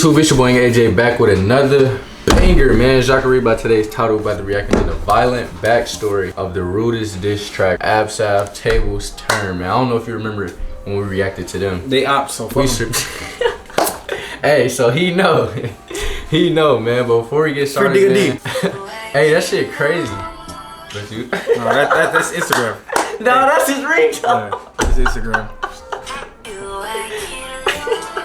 YouTube, it's your boy YvngAjay back with another banger, man. As y'all can read by today's title, about to react to the violent backstory of the Rudest diss track, Abzsav, T Wiz turn, man. I don't know if you remember when we reacted to them. They opt so far. Hey, so he know, man. But before we get started, man, hey, that shit crazy. But you, no, that's Instagram. No, that's his ringtone. That's Instagram.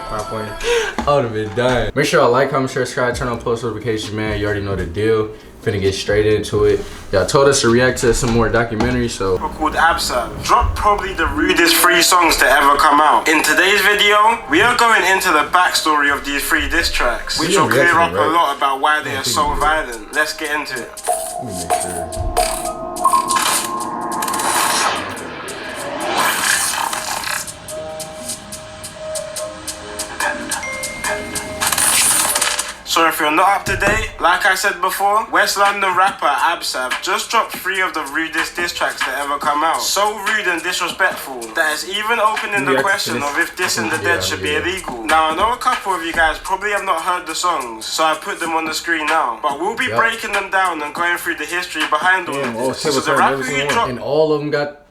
I would have been done. Make sure y'all like, comment, share, subscribe, turn on post notifications, man. You already know the deal. Finna get straight into it. Y'all told us to react to some more documentaries, so. Called Abzsav dropped probably the rudest 3 songs to ever come out. In today's video, we are going into the backstory of these 3 diss tracks, which will clear up a lot about why they are so violent. Let's get into it. Let me make sure. So if you're not up to date, like I said before, West London rapper Abzsav just dropped 3 of the rudest diss tracks to ever come out. So rude and disrespectful that it's even opening the question of if dissing the dead should be illegal. Now I know a couple of you guys probably have not heard the songs, so I put them on the screen now. But we'll be breaking them down and going through the history behind all of this. So the rapper who dropped, and all of them got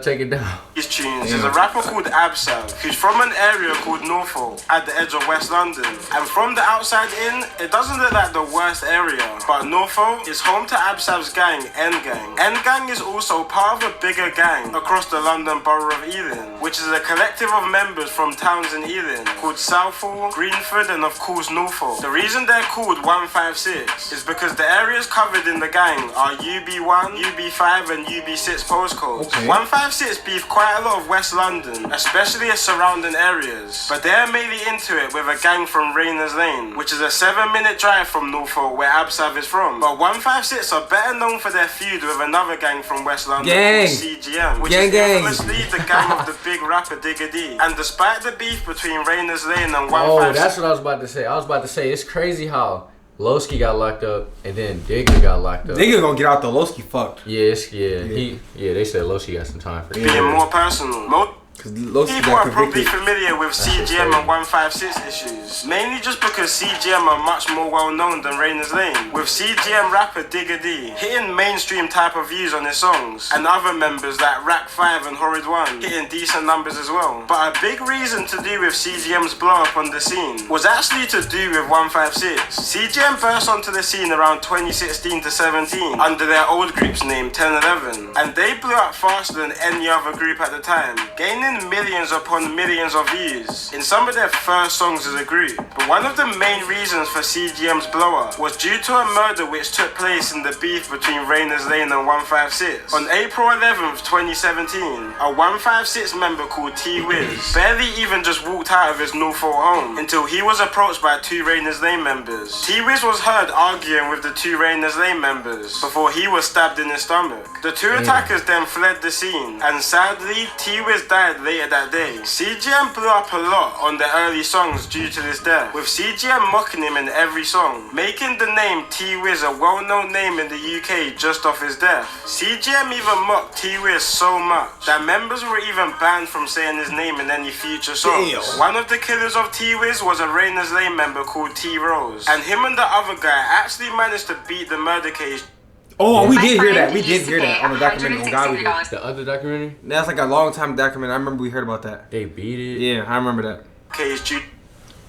taken down. His tunes is a rapper called Abzsav, who's from an area called Norfolk, at the edge of West London. And from the outside in, it doesn't look like the worst area, but Norfolk is home to Abzav's gang, N-Gang. N-Gang is also part of a bigger gang across the London borough of Ealing, which is a collective of members from towns in Ealing called Southall, Greenford, and of course Norfolk. The reason they're called 156 is because the areas covered in the gang are UB1, UB5, and UB6 postcodes. 156 beef quite a lot of West London, especially its surrounding areas, but they're mainly into it with a gang from Rayners Lane, which is a 7-minute drive from Norfolk where Abzsav is from. But 156 are better known for their feud with another gang from West London called CGM, which is infamously the gang of the big rapper Digger D. And despite the beef between Rayners Lane and 156... Oh, that's what I was about to say. I was about to say, it's crazy how Lowski got locked up and then Digger got locked up. Digger gonna get out the Lowski fucked. Yes, they said Lowski got some time for it. Being more personal. People are probably familiar with CGM and 156 issues, mainly just because CGM are much more well known than Rayners Lane, with CGM rapper Digger D hitting mainstream type of views on his songs, and other members like Rack 5 and Horrid 1 hitting decent numbers as well. But a big reason to do with CGM's blow up on the scene was actually to do with 156. CGM burst onto the scene around 2016 to 17 under their old group's name 1011, and they blew up faster than any other group at the time, gaining millions upon millions of views in some of their first songs as a group. But one of the main reasons for CGM's blow up was due to a murder which took place in the beef between Rayners Lane and 156. On April 11th, 2017, a 156 member called T Wiz barely even just walked out of his Norfolk home until he was approached by 2 Rayners Lane members. T Wiz was heard arguing with the 2 Rayners Lane members before he was stabbed in his stomach. The 2 attackers then fled the scene, and sadly T Wiz died later that day. CGM blew up a lot on the early songs due to this death, with CGM mocking him in every song, making the name T Wiz a well-known name in the UK just off his death. CGM even mocked T Wiz so much that members were even banned from saying his name in any future songs. One of the killers of T Wiz was a Rayners Lane member called T Rose, and him and the other guy actually managed to beat the murder case. Oh, we did hear that. We did hear that on the documentary on God. We did. The other documentary? That's like a long time documentary. I remember we heard about that. They beat it? Yeah, I remember that. Case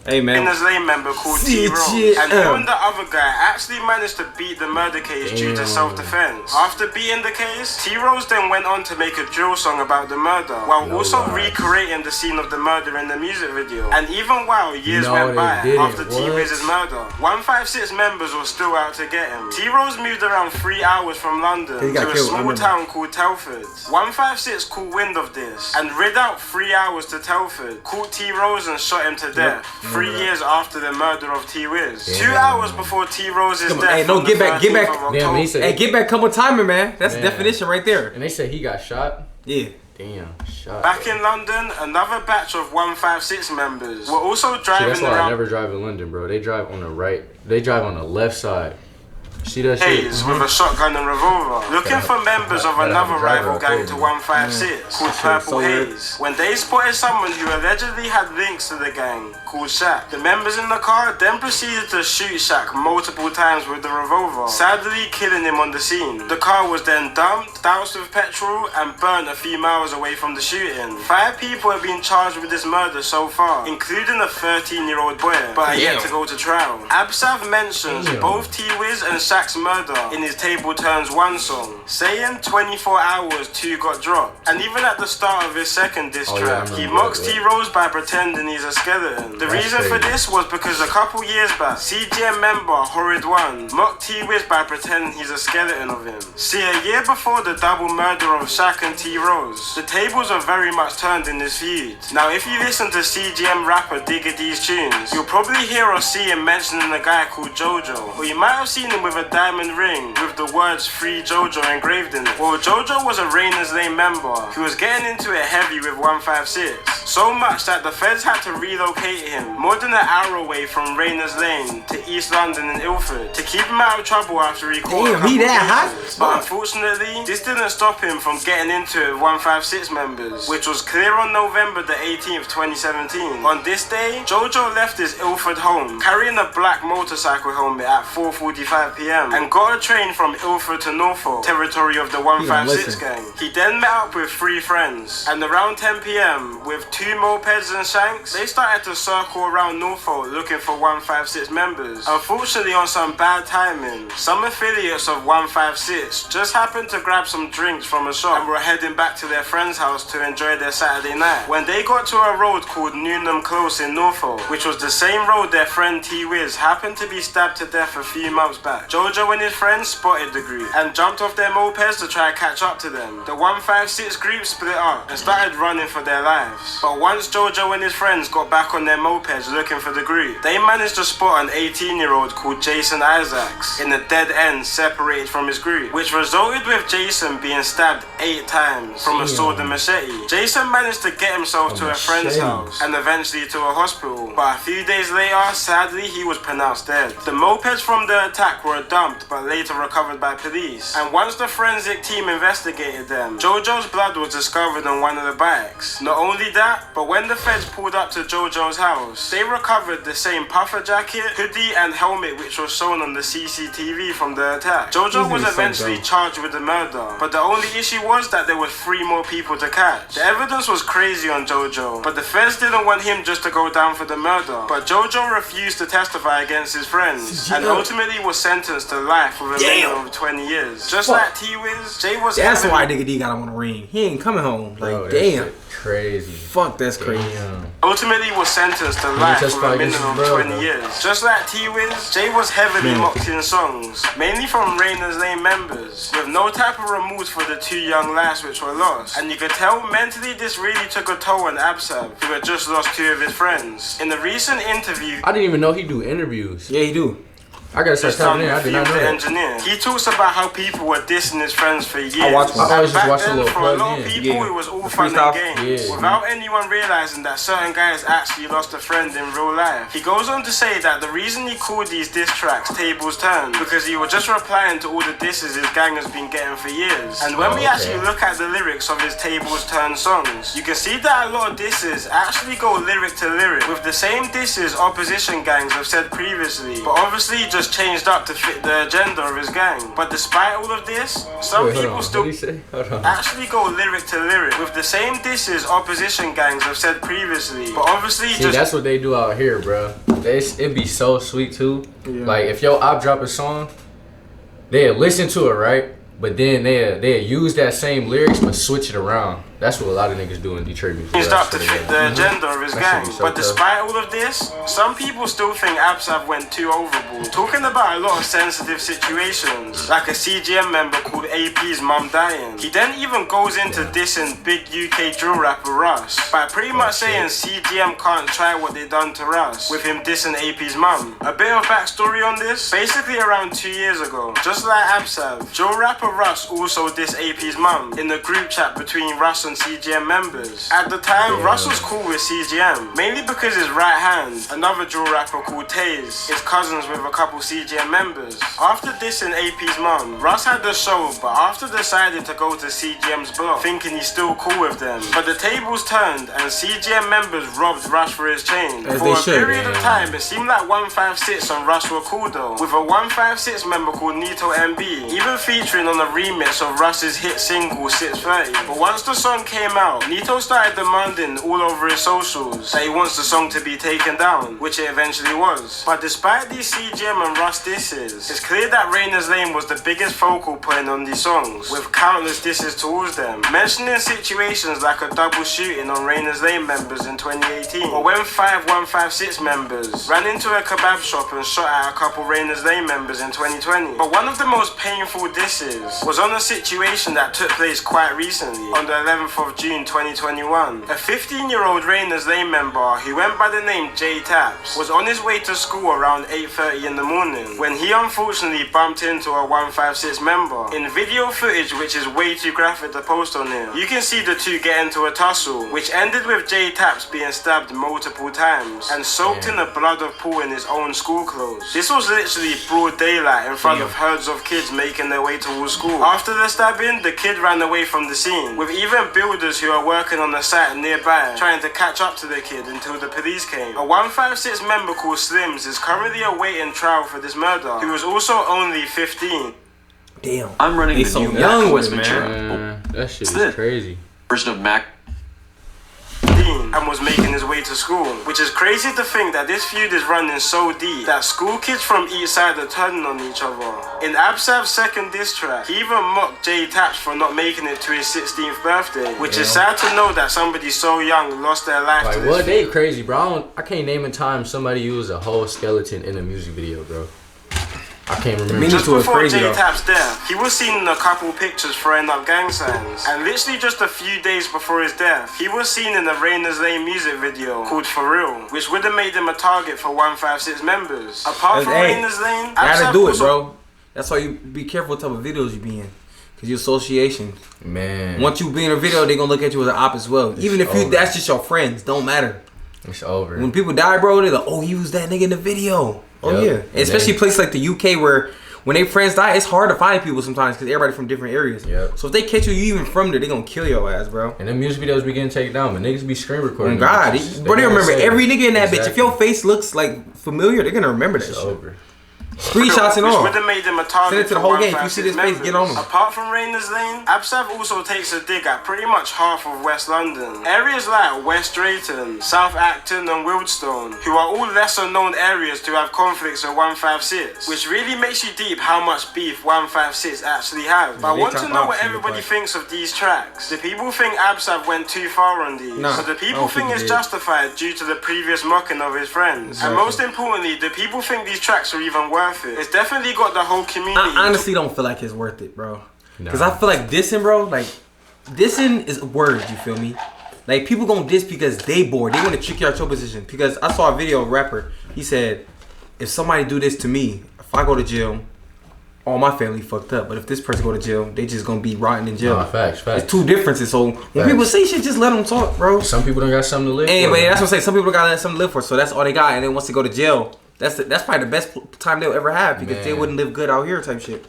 hey man, Rayners Lane member called T Rose, and him and the other guy actually managed to beat the murder case due to self-defense. After beating the case, T Rose then went on to make a drill song about the murder, while also recreating the scene of the murder in the music video. And even while years went by after T Wiz's murder, 156 members were still out to get him. T Rose moved around 3 hours from London to a small town called Telford. 156 caught wind of this and rid out 3 hours to Telford, caught T Rose and shot him to death. 3 years after the murder of T Wiz. 2 hours before T Rose's death. Hey, no, get back. Damn, hey, get back, come with timing, man. That's the definition right there. And they said he got shot? Yeah. Damn, shot. Back in London, another batch of 156 members were also driving that's why around. I never drive in London, bro. They drive on the right. They drive on the left side. See that shit? With a shotgun and revolver, looking for members of another rival gang to 156 called Purple Haze. When they spotted someone who allegedly had links to the gang called Shaq, the members in the car then proceeded to shoot Shaq multiple times with the revolver, sadly killing him on the scene. The car was then dumped, doused with petrol, and burnt a few miles away from the shooting. 5 people have been charged with this murder so far, including a 13-year-old boy, but are yet to go to trial. Abzsav mentions both T Wiz and Shaq's murder in his Table Turns 1 song, saying 24 hours 2 got dropped. And even at the start of his second diss track, he mocks T-Rose by pretending he's a skeleton. The reason for this was because a couple years back, CGM member Horrid1 mocked T Wiz by pretending he's a skeleton of him. See, a year before the double murder of Shaq and T-Rose, the tables are very much turned in this feud. Now, if you listen to CGM rapper Digga D's tunes, you'll probably hear or see him mentioning a guy called JoJo, or you might have seen him with a diamond ring with the words Free JoJo engraved in it. Well, JoJo was a Rainer's Lane member who was getting into it heavy with 156, so much that the feds had to relocate him more than an hour away from Rainer's Lane to East London and Ilford to keep him out of trouble after he caught a couple cases. But unfortunately, this didn't stop him from getting into it with 156 members, which was clear on November the 18th, 2017. On this day, JoJo left his Ilford home carrying a black motorcycle helmet at 4:45 p.m. and got a train from Ilford to Norfolk, territory of the 156 gang. He then met up with 3 friends, and around 10 p.m. with 2 mopeds and shanks, they started to circle around Norfolk looking for 156 members. Unfortunately, on some bad timing, some affiliates of 156 just happened to grab some drinks from a shop and were heading back to their friend's house to enjoy their Saturday night. When they got to a road called Newnham Close in Norfolk, which was the same road their friend T Wiz happened to be stabbed to death a few months back, JoJo and his friends spotted the group and jumped off their mopeds to try and catch up to them. The 156 group split up and started running for their lives. But once JoJo and his friends got back on their mopeds looking for the group, they managed to spot an 18-year-old called Jason Isaacs in a dead end separated from his group, which resulted with Jason being stabbed 8 times from a sword and machete. Jason managed to get himself to a friend's house and eventually to a hospital, but a few days later, sadly, he was pronounced dead. The mopeds from the attack were dumped but later recovered by police, and once the forensic team investigated them, JoJo's blood was discovered on one of the bikes. Not only that, but when the feds pulled up to JoJo's house, they recovered the same puffer jacket, hoodie and helmet which was shown on the CCTV from the attack. JoJo was eventually charged with the murder, but the only issue was that there were 3 more people to catch. The evidence was crazy on JoJo, but the feds didn't want him just to go down for the murder. But JoJo refused to testify against his friends and ultimately was sentenced to life with a minimum of 20 years. Just like T Wiz, Jay was. That's why Digga D got him on the ring. He ain't coming home. Like, bro, damn. Crazy. Fuck, that's crazy. Ultimately was sentenced to life with a minimum of 20 years. Just like T Wiz, Jay was heavily mocked in songs, mainly from Rainer's Lane members, with no type of remorse for the 2 young lives which were lost. And you could tell mentally this really took a toll on Abzsav, who had just lost 2 of his friends. In the recent interview, I didn't even know he do interviews. Yeah, he do. I gotta start tapping in. I did not know that. Engineer. He talks about how people were dissing his friends for years. I always just watch a little for a lot of people, it was all fun and games, without anyone realizing that certain guys actually lost a friend in real life. He goes on to say that the reason he called these diss tracks Tables Turned because he was just replying to all the disses his gang has been getting for years. And when we actually look at the lyrics of his Tables Turned songs, you can see that a lot of disses actually go lyric to lyric with the same disses opposition gangs have said previously, but obviously just changed up to fit the agenda of his gang. But despite all of this, some people still actually go lyric to lyric with the same disses opposition gangs have said previously, but obviously that's what they do out here, bro. It'd be so sweet too. Like if your op drop a song, they'll listen to it, right? But then they'll use that same lyrics but switch it around. That's what a lot of niggas do in Detroit. Changed up to fit the agenda of his gang. But despite all of this, some people still think Abzsav went too overboard, talking about a lot of sensitive situations, like a CGM member called AP's mum dying. He then even goes into dissing big UK drill rapper Russ by pretty much saying CGM can't try what they done to Russ, with him dissing AP's mum. A bit of backstory on this, basically around 2 years ago, just like Abzsav, drill rapper Russ also dissed AP's mum in the group chat between Russ and and CGM members. At the time, Russ was cool with CGM, mainly because his right hand, another drill rapper called T Wiz, is cousins with a couple CGM members. After dissing AP's mum, Russ had the show, but after decided to go to CGM's block, thinking he's still cool with them. But the tables turned and CGM members robbed Russ for his chain. For a period of time, it seemed like 156 and Russ were cool though, with a 156 member called Nito MB, even featuring on a remix of Russ's hit single 630. But once the song came out, Nito started demanding all over his socials that he wants the song to be taken down, which it eventually was. But despite these CGM and Russ disses, it's clear that Rainer's Lane was the biggest focal point on these songs, with countless disses towards them, mentioning situations like a double shooting on Rainer's Lane members in 2018, or when 156 members ran into a kebab shop and shot at a couple Rainer's Lane members in 2020. But one of the most painful disses was on a situation that took place quite recently, on the 11th of June 2021. A 15-year-old Rainer's Lane member who went by the name J Taps was on his way to school around 8:30 in the morning when he unfortunately bumped into a 156 member. In video footage, which is way too graphic to post on here, you can see the two get into a tussle, which ended with J Taps being stabbed multiple times and soaked in the blood of Paul in his own school clothes. This was literally broad daylight in front of herds of kids making their way towards school. After the stabbing, the kid ran away from the scene, with even builders who are working on the site nearby trying to catch up to the kid until the police came. A 156 member called Slims is currently awaiting trial for this murder, who was also only 15. Damn. I'm running the new young with man. That shit is crazy. Version of Mac and was making his way to school, which is crazy to think that this feud is running so deep that school kids from each side are turning on each other. In Abzav's second diss track, he even mocked J Taps for not making it to his 16th birthday, which is sad to know that somebody so young lost their life to this what? feud. They crazy, bro. I can't name a time somebody used a whole skeleton in a music video, bro. I can't remember. Just before J Tap's death, he was seen in a couple pictures throwing up gang signs. And literally just a few days before his death, he was seen in a Rainer's Lane music video called For Real, which would have made him a target for 156 members. Apart from Rainer's Lane, you gotta do it, bro. That's why you be careful what type of videos you be in. Cause your association. Man. Once you be in a video, they gonna look at you as an op as well. Even if that's just your friends, don't matter. It's over. When people die, bro, they're like, oh, he was that nigga in the video. Oh yeah, especially places like the UK where when they friends die, it's hard to find people sometimes because everybody from different areas. Yep. So if they catch you even from there, they gonna kill your ass, bro. And them music videos be getting taken down, but niggas be screen recording. Oh God, bro, they remember every nigga in that bitch. If your face looks like familiar, they're gonna remember that shit. Over. Screenshots and all. Which would have made him a target. Send it to the whole game. If you see this face, get on him. Apart from Rainer's Lane, Abzsav also takes a dig at pretty much half of West London. Areas like West Drayton, South Acton and Wildstone, who are all lesser known areas to have conflicts with 156, which really makes you deep how much beef 156 actually have. But I want to know what everybody thinks of these tracks. Do people think Abzsav went too far on these? Nah, so do people think it's justified due to the previous mocking of his friends? Exactly. And most importantly, do people think these tracks are even worth it? It's definitely got the whole community. I honestly don't feel like it's worth it, bro. Because I feel like dissing, bro, like dissing is words, you feel me? Like people gonna diss because they bored. They want to trick you out your position. Because I saw a video of a rapper. He said, if somebody do this to me, if I go to jail, all my family fucked up. But if this person go to jail, they just gonna be rotting in jail. Nah, facts. It's two differences. So when people say shit, just let them talk, bro. Some people don't got something to live for. Anyway, that's what I'm saying. Some people got something to live for. So that's all they got. And then once they go to jail, that's probably the best time they'll ever have because they wouldn't live good out here type shit.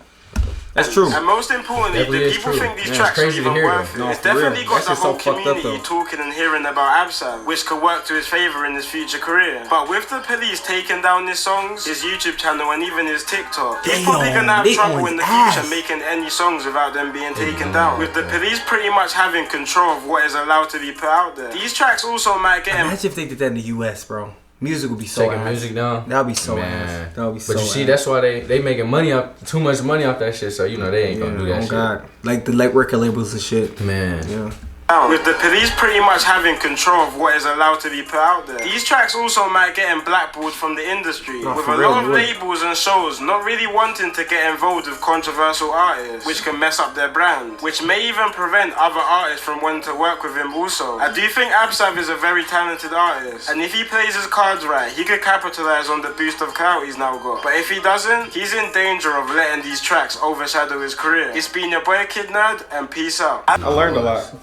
That's true. And most importantly, do people think these tracks are even worth it? It's definitely got the whole community talking and hearing about Abzsav, which could work to his favour in his future career. But with the police taking down his songs, his YouTube channel and even his TikTok, he's probably gonna have trouble in the future making any songs without them being taken down. With the police pretty much having control of what is allowed to be put out there. These tracks also might get him. Imagine if they did that in the US, bro. Music would be so taking music down. That would be so ass. That would be so. But you see, that's why they making money off too much money off that shit. So you know they ain't gonna do that shit. Oh God, like the record labels and shit. Man. Yeah. With the police pretty much having control of what is allowed to be put out there. These tracks also might get him blackballed from the industry, with a lot of labels and shows not really wanting to get involved with controversial artists, which can mess up their brand, which may even prevent other artists from wanting to work with him also. I do think Abzsav is a very talented artist, and if he plays his cards right, he could capitalize on the boost of clout he's now got. But if he doesn't, he's in danger of letting these tracks overshadow his career. It's been your boy Kid Nerd, and peace out. I learned a lot.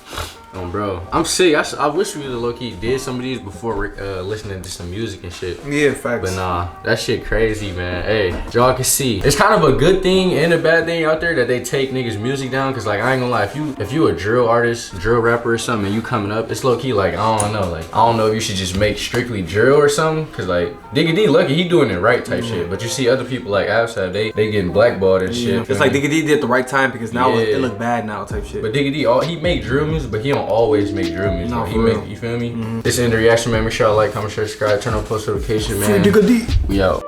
Bro, I'm sick. I wish we low key did some of these before listening to some music and shit. Yeah, facts. But nah, that shit crazy, man. Hey, y'all can see it's kind of a good thing and a bad thing out there that they take niggas' music down. Cause like I ain't gonna lie, if you a drill artist, drill rapper or something, and you coming up, it's low key like I don't know if you should just make strictly drill or something. Cause like Digga D, lucky he doing it right type shit. But you see other people like Abzsav, they getting blackballed and shit. It's like Digga D did at the right time because now it look bad now type shit. But Digga D, he make drill music, but he don't always make drill music. No, he make, you feel me? This is the reaction, man. Make sure y'all like, comment, share, subscribe, turn on post notification, man. Digga D. We out.